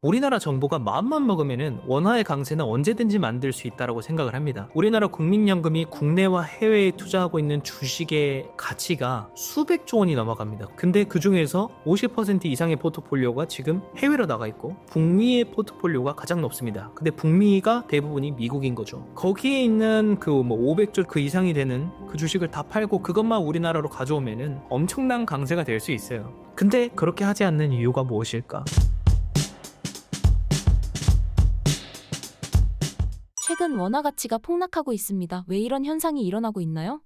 우리나라 정부가 마음만 먹으면은 원화의 강세는 언제든지 만들 수 있다고 생각을 합니다. 우리나라 국민연금이 국내와 해외에 투자하고 있는 주식의 가치가 수백조 원이 넘어갑니다. 근데 그 중에서 50% 이상의 포트폴리오가 지금 해외로 나가 있고 북미의 포트폴리오가 가장 높습니다. 근데 북미가 대부분이 미국인 거죠. 거기에 있는 그 500조 그 이상이 되는 그 주식을 다 팔고 그것만 우리나라로 가져오면은 엄청난 강세가 될 수 있어요. 근데 그렇게 하지 않는 이유가 무엇일까? 최근 원화 가치가 폭락하고 있습니다. 왜 이런 현상이 일어나고 있나요?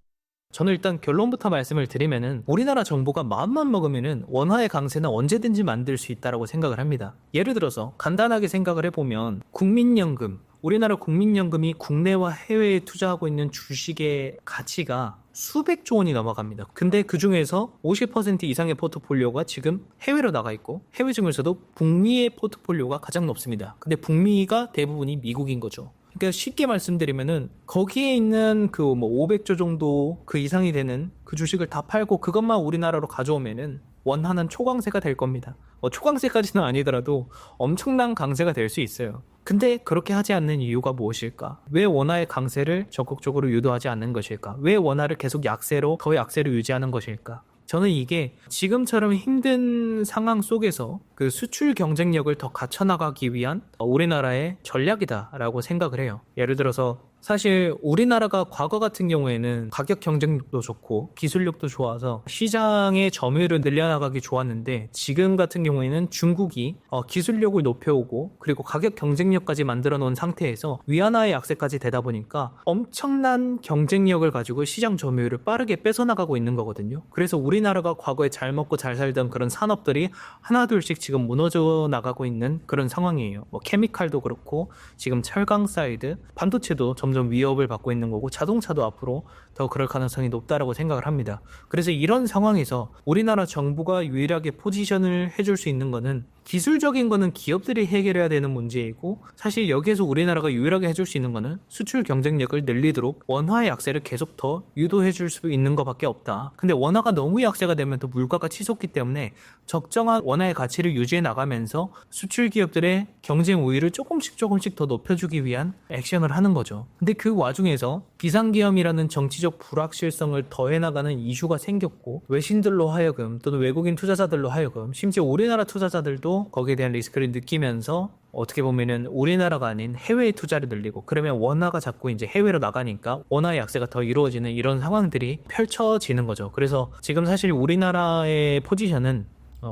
저는 일단 결론부터 말씀을 드리면은 우리나라 정부가 마음만 먹으면은 원화의 강세는 언제든지 만들 수 있다고 생각을 합니다. 예를 들어서 간단하게 생각을 해보면 국민연금, 우리나라 국민연금이 국내와 해외에 투자하고 있는 주식의 가치가 수백조 원이 넘어갑니다. 근데 그 중에서 50% 이상의 포트폴리오가 지금 해외로 나가 있고 해외 중에서도 북미의 포트폴리오가 가장 높습니다. 근데 북미가 대부분이 미국인 거죠. 그러니까 쉽게 말씀드리면은 거기에 있는 그 500조 정도 그 이상이 되는 그 주식을 다 팔고 그것만 우리나라로 가져오면은 원하는 초강세가 될 겁니다. 초강세까지는 아니더라도 엄청난 강세가 될 수 있어요. 근데 그렇게 하지 않는 이유가 무엇일까? 왜 원화의 강세를 적극적으로 유도하지 않는 것일까? 왜 원화를 계속 약세로 더 약세로 유지하는 것일까? 저는 이게 지금처럼 힘든 상황 속에서 그 수출 경쟁력을 더 갖춰나가기 위한 우리나라의 전략이다라고 생각을 해요. 예를 들어서 사실 우리나라가 과거 같은 경우에는 가격 경쟁력도 좋고 기술력도 좋아서 시장의 점유율을 늘려나가기 좋았는데 지금 같은 경우에는 중국이 기술력을 높여오고 그리고 가격 경쟁력까지 만들어 놓은 상태에서 위안화의 약세까지 되다 보니까 엄청난 경쟁력을 가지고 시장 점유율을 빠르게 뺏어나가고 있는 거거든요. 그래서 우리나라가 과거에 잘 먹고 잘 살던 그런 산업들이 하나둘씩 지금 무너져 나가고 있는 그런 상황이에요. 케미칼도 그렇고 지금 철강 사이드, 반도체도 점점 위협을 받고 있는 거고 자동차도 앞으로 더 그럴 가능성이 높다라고 생각을 합니다. 그래서 이런 상황에서 우리나라 정부가 유일하게 포지션을 해줄 수 있는 거는 기술적인 거는 기업들이 해결해야 되는 문제이고 사실 여기에서 우리나라가 유일하게 해줄 수 있는 거는 수출 경쟁력을 늘리도록 원화의 약세를 계속 더 유도해 줄 수 있는 것밖에 없다. 근데 원화가 너무 약세가 되면 또 물가가 치솟기 때문에 적정한 원화의 가치를 유지해 나가면서 수출 기업들의 경쟁 우위를 조금씩 더 높여주기 위한 액션을 하는 거죠. 근데 그 와중에서 비상계엄이라는 정치적 불확실성을 더해 나가는 이슈가 생겼고 외신들로 하여금 또는 외국인 투자자들로 하여금 심지어 우리나라 투자자들도 거기에 대한 리스크를 느끼면서 어떻게 보면은 우리나라가 아닌 해외에 투자를 늘리고 그러면 원화가 자꾸 이제 해외로 나가니까 원화의 약세가 더 이루어지는 이런 상황들이 펼쳐지는 거죠. 그래서 지금 사실 우리나라의 포지션은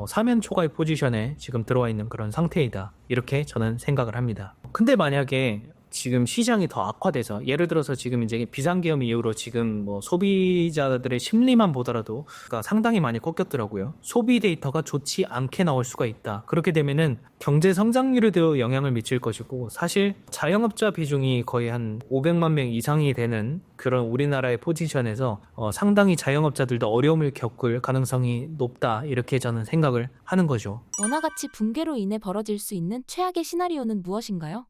사면 초과의 포지션에 지금 들어와 있는 그런 상태이다. 이렇게 저는 생각을 합니다. 근데 만약에 지금 시장이 더 악화돼서 예를 들어서 지금 이제 비상계엄 이후로 지금 소비자들의 심리만 보더라도 그러니까 상당히 많이 꺾였더라고요. 소비 데이터가 좋지 않게 나올 수가 있다. 그렇게 되면은 경제 성장률에도 영향을 미칠 것이고 사실 자영업자 비중이 거의 한 500만 명 이상이 되는 그런 우리나라의 포지션에서 상당히 자영업자들도 어려움을 겪을 가능성이 높다. 이렇게 저는 생각을 하는 거죠. 원화 가치 붕괴로 인해 벌어질 수 있는 최악의 시나리오는 무엇인가요?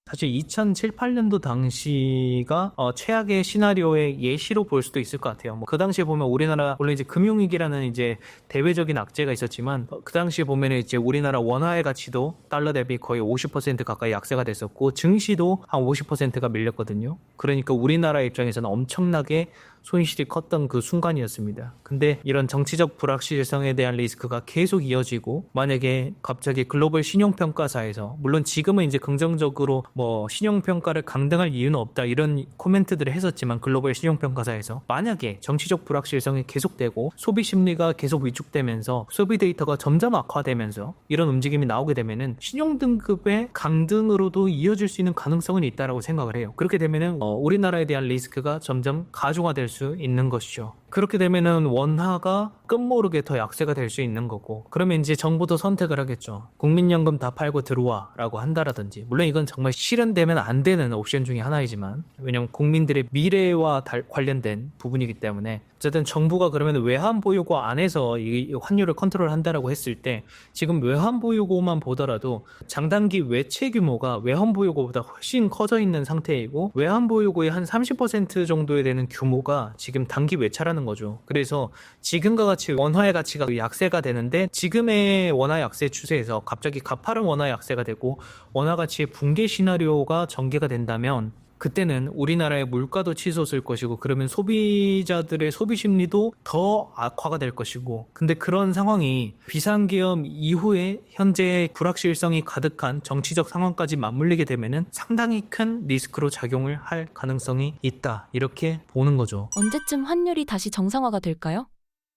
사실 2007, 8년도 당시가 최악의 시나리오의 예시로 볼 수도 있을 것 같아요. 그 당시에 보면 우리나라 물론 이제 금융위기라는 이제 대외적인 악재가 있었지만 그 당시에 보면 이제 우리나라 원화의 가치도 달러 대비 거의 50% 가까이 약세가 됐었고 증시도 한 50%가 밀렸거든요. 그러니까 우리나라 입장에서는 엄청나게 손실이 컸던 그 순간이었습니다. 근데 이런 정치적 불확실성에 대한 리스크가 계속 이어지고 만약에 갑자기 글로벌 신용평가사에서 물론 지금은 이제 긍정적으로 신용평가를 강등할 이유는 없다 이런 코멘트들을 했었지만 글로벌 신용평가사에서 만약에 정치적 불확실성이 계속되고 소비 심리가 계속 위축되면서 소비 데이터가 점점 악화되면서 이런 움직임이 나오게 되면은 신용등급의 강등으로도 이어질 수 있는 가능성은 있다라고 생각을 해요. 그렇게 되면은 우리나라에 대한 리스크가 점점 가중화될 수 있는 것이죠. 그렇게 되면은 원화가 끝모르게 더 약세가 될 수 있는 거고 그러면 이제 정부도 선택을 하겠죠. 국민연금 다 팔고 들어와 라고 한다라든지 물론 이건 정말 실현되면 안 되는 옵션 중에 하나이지만 왜냐면 국민들의 미래와 관련된 부분이기 때문에 어쨌든 정부가 그러면 외환보유고 안에서 이 환율을 컨트롤한다라고 했을 때 지금 외환보유고만 보더라도 장단기 외채 규모가 외환보유고보다 훨씬 커져 있는 상태이고 외환보유고의 한 30% 정도에 되는 규모가 지금 단기 외차라는 된다는 거죠. 그래서 지금과 같이 원화의 가치가 약세가 되는데 지금의 원화 약세 추세에서 갑자기 가파른 원화 약세가 되고 원화 가치의 붕괴 시나리오가 전개가 된다면 그때는 우리나라의 물가도 치솟을 것이고 그러면 소비자들의 소비 심리도 더 악화가 될 것이고 근데 그런 상황이 비상계엄 이후에 현재의 불확실성이 가득한 정치적 상황까지 맞물리게 되면은 상당히 큰 리스크로 작용을 할 가능성이 있다 이렇게 보는 거죠. 언제쯤 환율이 다시 정상화가 될까요?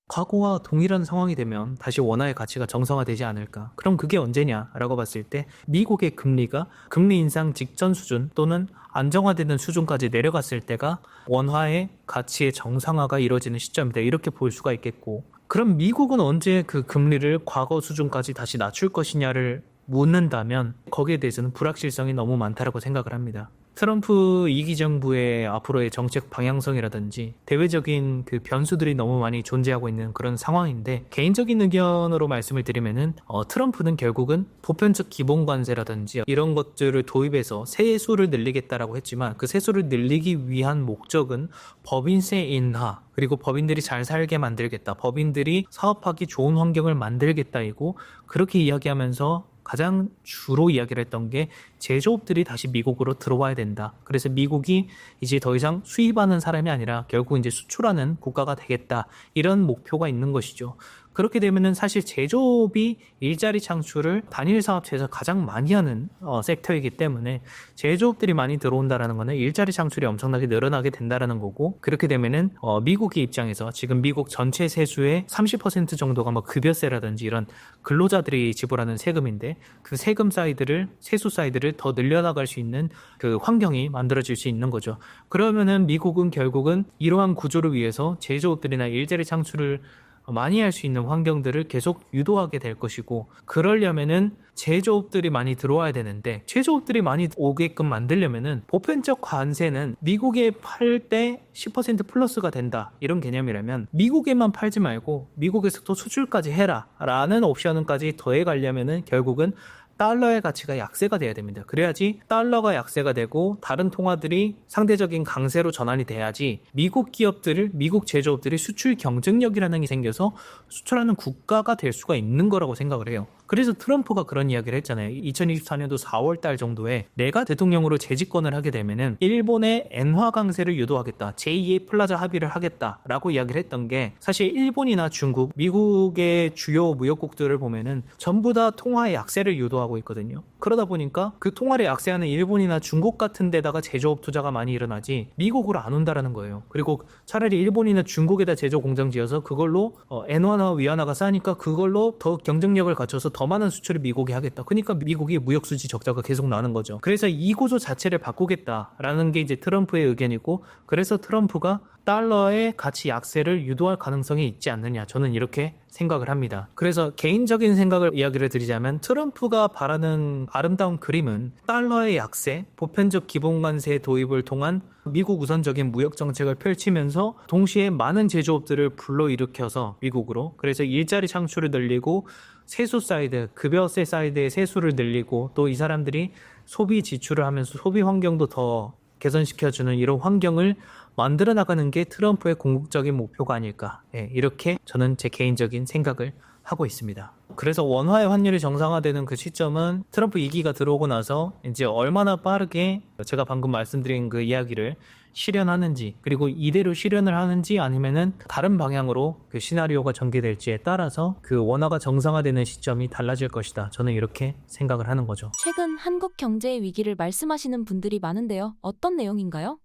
과거와 동일한 상황이 되면 다시 원화의 가치가 정상화되지 않을까? 그럼 그게 언제냐라고 봤을 때 미국의 금리가 금리 인상 직전 수준 또는 안정화되는 수준까지 내려갔을 때가 원화의 가치의 정상화가 이루어지는 시점이다. 이렇게 볼 수가 있겠고 그럼 미국은 언제 그 금리를 과거 수준까지 다시 낮출 것이냐를 묻는다면 거기에 대해서는 불확실성이 너무 많다라고 생각을 합니다. 트럼프 2기 정부의 앞으로의 정책 방향성이라든지 대외적인 그 변수들이 너무 많이 존재하고 있는 그런 상황인데 개인적인 의견으로 말씀을 드리면은 트럼프는 결국은 보편적 기본관세라든지 이런 것들을 도입해서 세수를 늘리겠다라고 했지만 그 세수를 늘리기 위한 목적은 법인세 인하 그리고 법인들이 잘 살게 만들겠다. 법인들이 사업하기 좋은 환경을 만들겠다이고 그렇게 이야기하면서 가장 주로 이야기를 했던 게 제조업들이 다시 미국으로 들어와야 된다. 그래서 미국이 이제 더 이상 수입하는 사람이 아니라 결국 이제 수출하는 국가가 되겠다. 이런 목표가 있는 것이죠. 그렇게 되면은 사실 제조업이 일자리 창출을 단일 사업체에서 가장 많이 하는 섹터이기 때문에 제조업들이 많이 들어온다라는 거는 일자리 창출이 엄청나게 늘어나게 된다라는 거고 그렇게 되면은 미국의 입장에서 지금 미국 전체 세수의 30% 정도가 뭐 급여세라든지 이런 근로자들이 지불하는 세금인데 그 세금 사이드를 세수 사이드를 더 늘려나갈 수 있는 그 환경이 만들어질 수 있는 거죠. 그러면은 미국은 결국은 이러한 구조를 위해서 제조업들이나 일자리 창출을 많이 할 수 있는 환경들을 계속 유도하게 될 것이고 그러려면은 제조업들이 많이 들어와야 되는데 제조업들이 많이 오게끔 만들려면은 보편적 관세는 미국에 팔 때 10% 플러스가 된다 이런 개념이라면 미국에만 팔지 말고 미국에서 또 수출까지 해라 라는 옵션까지 더해 가려면은 결국은 달러의 가치가 약세가 돼야 됩니다. 그래야지 달러가 약세가 되고 다른 통화들이 상대적인 강세로 전환이 돼야지 미국 기업들을 미국 제조업들이 수출 경쟁력이라는 게 생겨서 수출하는 국가가 될 수가 있는 거라고 생각을 해요. 그래서 트럼프가 그런 이야기를 했잖아요. 2024년도 4월 달 정도에 내가 대통령으로 재집권을 하게 되면은 일본의 엔화 강세를 유도하겠다. 제2의 플라자 합의를 하겠다라고 이야기를 했던 게 사실 일본이나 중국, 미국의 주요 무역국들을 보면은 전부 다 통화의 약세를 유도하고 있거든요. 그러다 보니까 그 통화를 약세하는 일본이나 중국 같은 데다가 제조업 투자가 많이 일어나지 미국으로 안 온다라는 거예요. 그리고 차라리 일본이나 중국에다 제조 공장 지어서 그걸로 엔화나 위안화가 싸니까 그걸로 더 경쟁력을 갖춰서 더 많은 수출을 미국이 하겠다. 그러니까 미국이 무역수지 적자가 계속 나는 거죠. 그래서 이 구조 자체를 바꾸겠다라는 게 이제 트럼프의 의견이고 그래서 트럼프가 달러의 가치 약세를 유도할 가능성이 있지 않느냐 저는 이렇게 생각을 합니다. 그래서 개인적인 생각을 이야기를 드리자면 트럼프가 바라는 아름다운 그림은 달러의 약세, 보편적 기본관세 도입을 통한 미국 우선적인 무역 정책을 펼치면서 동시에 많은 제조업들을 불러일으켜서 미국으로 그래서 일자리 창출을 늘리고 세수 사이드, 급여세 사이드의 세수를 늘리고 또 이 사람들이 소비 지출을 하면서 소비 환경도 더 개선시켜주는 이런 환경을 만들어 나가는 게 트럼프의 궁극적인 목표가 아닐까 이렇게 저는 제 개인적인 생각을 하고 있습니다. 그래서 원화의 환율이 정상화되는 그 시점은 트럼프 2기가 들어오고 나서 이제 얼마나 빠르게 제가 방금 말씀드린 그 이야기를 실현하는지 그리고 이대로 실현을 하는지 아니면은 다른 방향으로 그 시나리오가 전개될지에 따라서 그 원화가 정상화되는 시점이 달라질 것이다. 저는 이렇게 생각을 하는 거죠. 최근 한국 경제의 위기를 말씀하시는 분들이 많은데요. 어떤 내용인가요?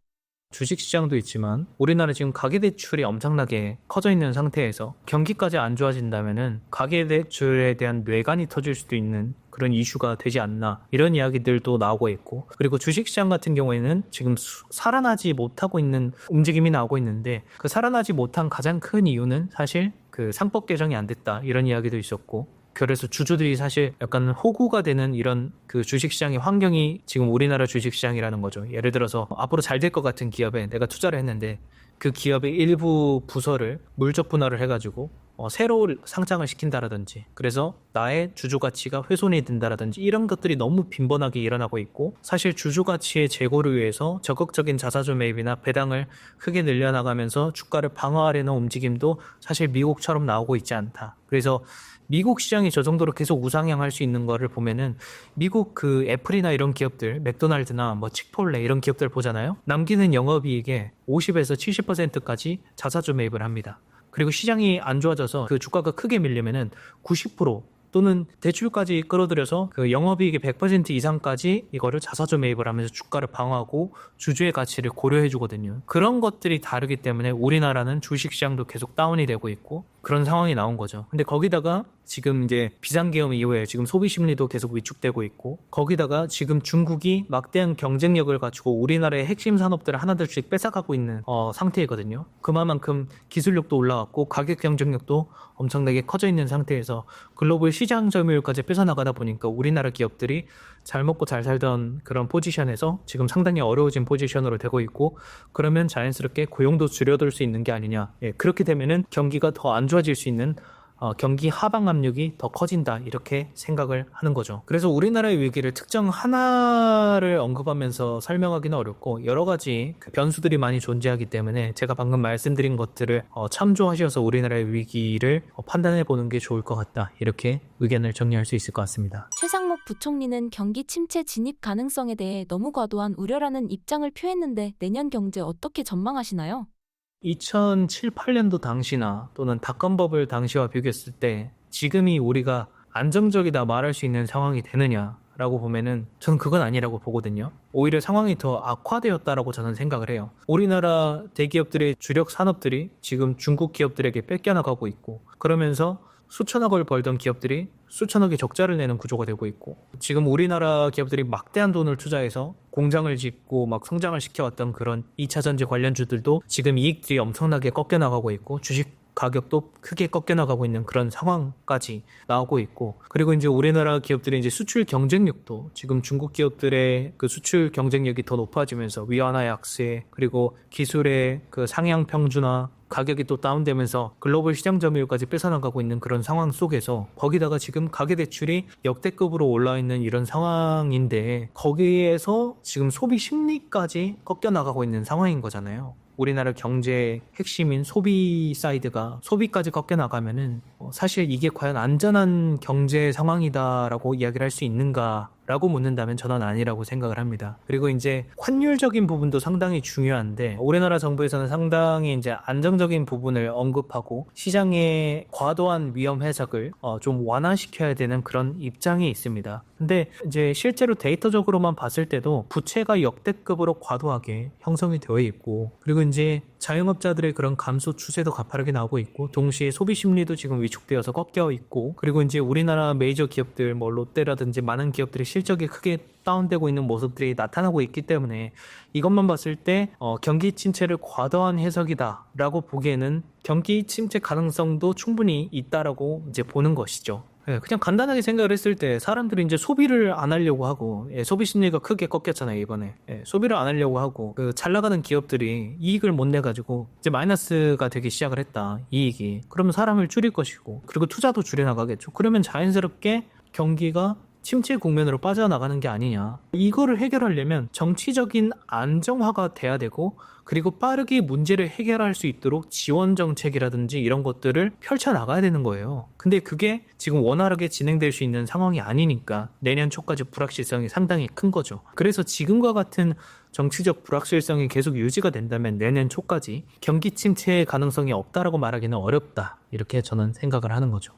주식시장도 있지만 우리나라 지금 가계대출이 엄청나게 커져 있는 상태에서 경기까지 안 좋아진다면은 가계대출에 대한 뇌관이 터질 수도 있는 그런 이슈가 되지 않나 이런 이야기들도 나오고 있고 그리고 주식시장 같은 경우에는 지금 살아나지 못하고 있는 움직임이 나오고 있는데 그 살아나지 못한 가장 큰 이유는 사실 그 상법 개정이 안 됐다 이런 이야기도 있었고 그래서 주주들이 사실 약간 호구가 되는 이런 그 주식시장의 환경이 지금 우리나라 주식시장이라는 거죠. 예를 들어서 앞으로 잘 될 것 같은 기업에 내가 투자를 했는데 그 기업의 일부 부서를 물적 분할을 해가지고 새로 상장을 시킨다라든지 그래서 나의 주주 가치가 훼손이 된다라든지 이런 것들이 너무 빈번하게 일어나고 있고 사실 주주 가치의 제고를 위해서 적극적인 자사주 매입이나 배당을 크게 늘려나가면서 주가를 방어하려는 움직임도 사실 미국처럼 나오고 있지 않다. 그래서 미국 시장이 저 정도로 계속 우상향할 수 있는 거를 보면은 미국 그 애플이나 이런 기업들, 맥도날드나 뭐 칙폴레 이런 기업들 보잖아요. 남기는 영업이익의 50에서 70%까지 자사주 매입을 합니다. 그리고 시장이 안 좋아져서 그 주가가 크게 밀리면은 90% 또는 대출까지 끌어들여서 그 영업이익의 100% 이상까지 이거를 자사주 매입을 하면서 주가를 방어하고 주주의 가치를 고려해 주거든요. 그런 것들이 다르기 때문에 우리나라는 주식시장도 계속 다운이 되고 있고 그런 상황이 나온 거죠. 근데 거기다가 지금 이제 비상계엄 이후에 지금 소비 심리도 계속 위축되고 있고 거기다가 지금 중국이 막대한 경쟁력을 갖추고 우리나라의 핵심 산업들을 하나둘씩 뺏어가고 있는 상태이거든요. 그만큼 기술력도 올라왔고 가격 경쟁력도 엄청나게 커져 있는 상태에서 글로벌 시장 점유율까지 뺏어나가다 보니까 우리나라 기업들이 잘 먹고 잘 살던 그런 포지션에서 지금 상당히 어려워진 포지션으로 되고 있고 그러면 자연스럽게 고용도 줄어들 수 있는 게 아니냐. 그렇게 되면은 경기가 더 안 좋아질 수 있는 경기 하방 압력이 더 커진다 이렇게 생각을 하는 거죠. 그래서 우리나라의 위기를 특정 하나를 언급하면서 설명하기는 어렵고 여러 가지 그 변수들이 많이 존재하기 때문에 제가 방금 말씀드린 것들을 참조하셔서 우리나라의 위기를 판단해 보는 게 좋을 것 같다 이렇게 의견을 정리할 수 있을 것 같습니다. 최상목 부총리는 경기 침체 진입 가능성에 대해 너무 과도한 우려라는 입장을 표했는데 내년 경제 어떻게 전망하시나요? 2007, 8년도 당시나 또는 닷컴버블 당시와 비교했을 때 지금이 우리가 안정적이다 말할 수 있는 상황이 되느냐라고 보면은 저는 그건 아니라고 보거든요. 오히려 상황이 더 악화되었다라고 저는 생각을 해요. 우리나라 대기업들의 주력 산업들이 지금 중국 기업들에게 뺏겨나가고 있고 그러면서 수천억을 벌던 기업들이 수천억의 적자를 내는 구조가 되고 있고 지금 우리나라 기업들이 막대한 돈을 투자해서 공장을 짓고 막 성장을 시켜왔던 그런 2차 전지 관련주들도 지금 이익들이 엄청나게 꺾여나가고 있고 주식 가격도 크게 꺾여나가고 있는 그런 상황까지 나오고 있고 그리고 이제 우리나라 기업들의 이제 수출 경쟁력도 지금 중국 기업들의 그 수출 경쟁력이 더 높아지면서 위안화 약세 그리고 기술의 그 상향 평준화 가격이 또 다운되면서 글로벌 시장 점유율까지 뺏어나가고 있는 그런 상황 속에서 거기다가 지금 가계대출이 역대급으로 올라 있는 이런 상황인데 거기에서 지금 소비 심리까지 꺾여나가고 있는 상황인 거잖아요. 우리나라 경제의 핵심인 소비 사이드가 소비까지 꺾여나가면은 사실 이게 과연 안전한 경제 상황이다라고 이야기를 할 수 있는가 라고 묻는다면 저는 아니라고 생각을 합니다. 그리고 이제 환율적인 부분도 상당히 중요한데 우리나라 정부에서는 상당히 이제 안정적인 부분을 언급하고 시장의 과도한 위험 해석을 좀 완화시켜야 되는 그런 입장이 있습니다. 근데 이제 실제로 데이터적으로만 봤을 때도 부채가 역대급으로 과도하게 형성이 되어 있고 그리고 이제 자영업자들의 그런 감소 추세도 가파르게 나오고 있고 동시에 소비 심리도 지금 위축되어서 꺾여 있고 그리고 이제 우리나라 메이저 기업들 뭐 롯데라든지 많은 기업들이 실적이 크게 다운되고 있는 모습들이 나타나고 있기 때문에 이것만 봤을 때 경기 침체를 과도한 해석이다라고 보기에는 경기 침체 가능성도 충분히 있다라고 이제 보는 것이죠. 그냥 간단하게 생각을 했을 때 사람들이 이제 소비를 안 하려고 하고 소비 심리가 크게 꺾였잖아요 이번에. 소비를 안 하려고 하고 그 잘 나가는 기업들이 이익을 못 내가지고 이제 마이너스가 되기 시작을 했다 이익이. 그러면 사람을 줄일 것이고 그리고 투자도 줄여나가겠죠. 그러면 자연스럽게 경기가 침체 국면으로 빠져나가는 게 아니냐. 이거를 해결하려면 정치적인 안정화가 돼야 되고 그리고 빠르게 문제를 해결할 수 있도록 지원 정책이라든지 이런 것들을 펼쳐나가야 되는 거예요. 근데 그게 지금 원활하게 진행될 수 있는 상황이 아니니까 내년 초까지 불확실성이 상당히 큰 거죠. 그래서 지금과 같은 정치적 불확실성이 계속 유지가 된다면 내년 초까지 경기 침체의 가능성이 없다라고 말하기는 어렵다. 이렇게 저는 생각을 하는 거죠.